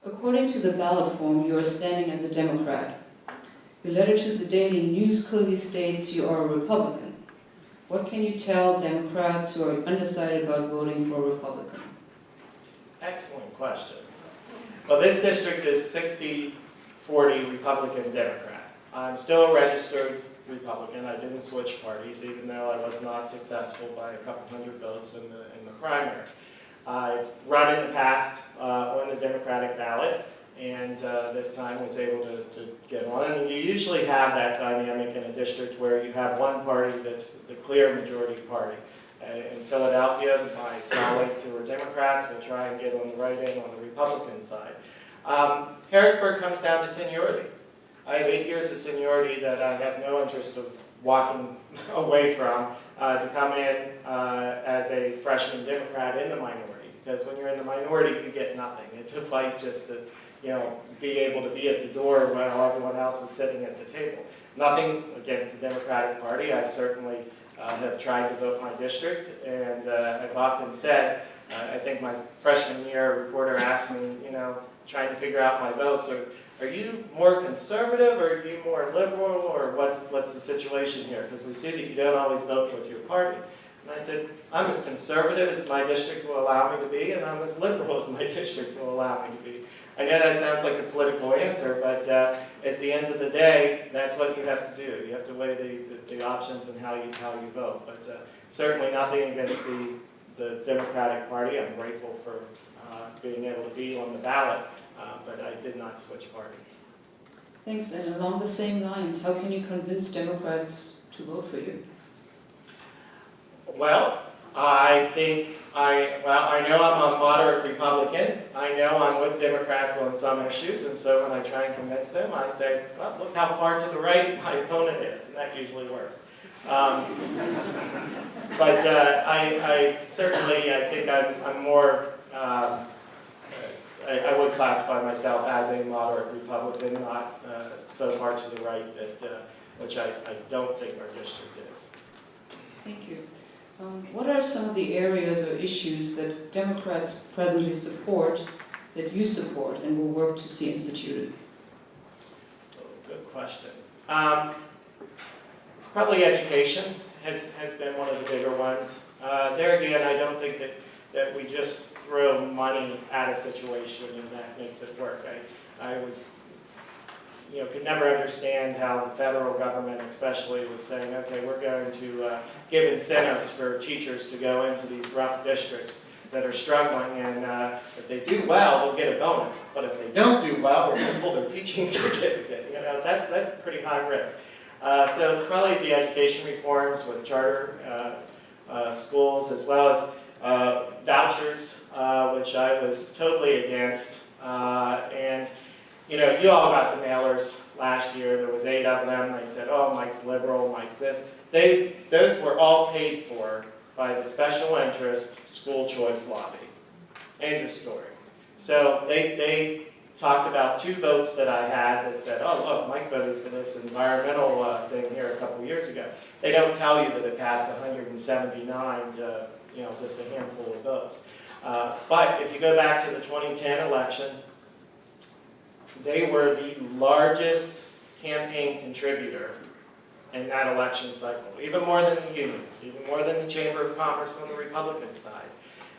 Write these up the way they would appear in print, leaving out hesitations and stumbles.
According to the ballot form, you are standing as a Democrat. Your letter to the Daily News clearly states you are a Republican. What can you tell Democrats who are undecided about voting for a Republican? Excellent question. Well, this district is 60-40 Republican-Democrat. I'm still a registered Republican. I didn't switch parties, even though I was not successful by a couple hundred votes in the primary. I've run in the past on the Democratic ballot, and this time was able to get on. And you usually have that dynamic in a district where you have one party that's the clear majority party. In Philadelphia, my colleagues who are Democrats will try and get on the right end on the Republican side. Harrisburg comes down to seniority. I have 8 years of seniority that I have no interest of walking away from to come in as a freshman Democrat in the minority. Because when you're in the minority, you get nothing. It's a fight just to, be able to be at the door while everyone else is sitting at the table. Nothing against the Democratic Party. I've certainly have tried to vote my district, and I've often said, I think my freshman year, a reporter asked me, trying to figure out my votes, are you more conservative, or are you more liberal, or what's the situation here? Because we see that you don't always vote with your party. And I said, I'm as conservative as my district will allow me to be, and I'm as liberal as my district will allow me to be. I know that sounds like a political answer, but at the end of the day, that's what you have to do. You have to weigh the options and how you vote. But certainly nothing against the Democratic Party. I'm grateful for being able to be on the ballot, but I did not switch parties. Thanks. And along the same lines, how can you convince Democrats to vote for you? Well, I know I'm a moderate Republican. I know I'm with Democrats on some issues, and so when I try and convince them, I say, well, look how far to the right my opponent is, and that usually works. But I certainly, I think I'm more, I would classify myself as a moderate Republican, not so far to the right that, which I don't think our district is. Thank you. What are some of the areas or issues that Democrats presently support, that you support, and will work to see instituted? Oh, good question. Probably education has been one of the bigger ones. There again, I don't think that we just throw money at a situation and that makes it work. I was, could never understand how the federal government especially was saying, okay, we're going to give incentives for teachers to go into these rough districts that are struggling, and if they do well, they'll get a bonus. But if they don't do well, we're going to pull their teaching certificate. That's a pretty high risk. So probably the education reforms with charter schools, as well as vouchers, which I was totally against. And you all got the mailers last year. There was 8 of them. They said, oh, Mike's liberal, Mike's this. Those were all paid for by the special interest school choice lobby. End of story. So they talked about 2 votes that I had that said, oh, look, Mike voted for this environmental thing here a couple years ago. They don't tell you that it passed 179 to, just a handful of votes. But if you go back to the 2010 election, they were the largest campaign contributor in that election cycle, even more than the unions, even more than the Chamber of Commerce on the Republican side.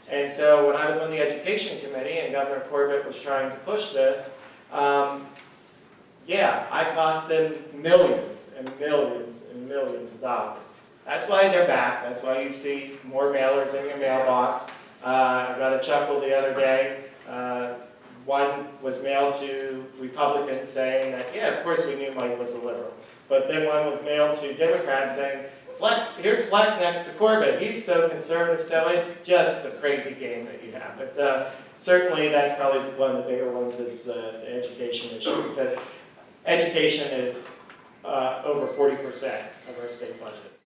And so when I was on the Education Committee and Governor Corbett was trying to push this, yeah, I cost them millions and millions and millions of dollars. That's why they're back. That's why you see more mailers in your mailbox. I got a chuckle the other day. One was mailed to Republicans saying that, yeah, of course we knew Mike was a liberal. But then one was mailed to Democrats saying, here's Fleck next to Corbett. He's so conservative. So it's just a crazy game that you have. But certainly that's probably one of the bigger ones is the education issue, because education is over 40% of our state budget.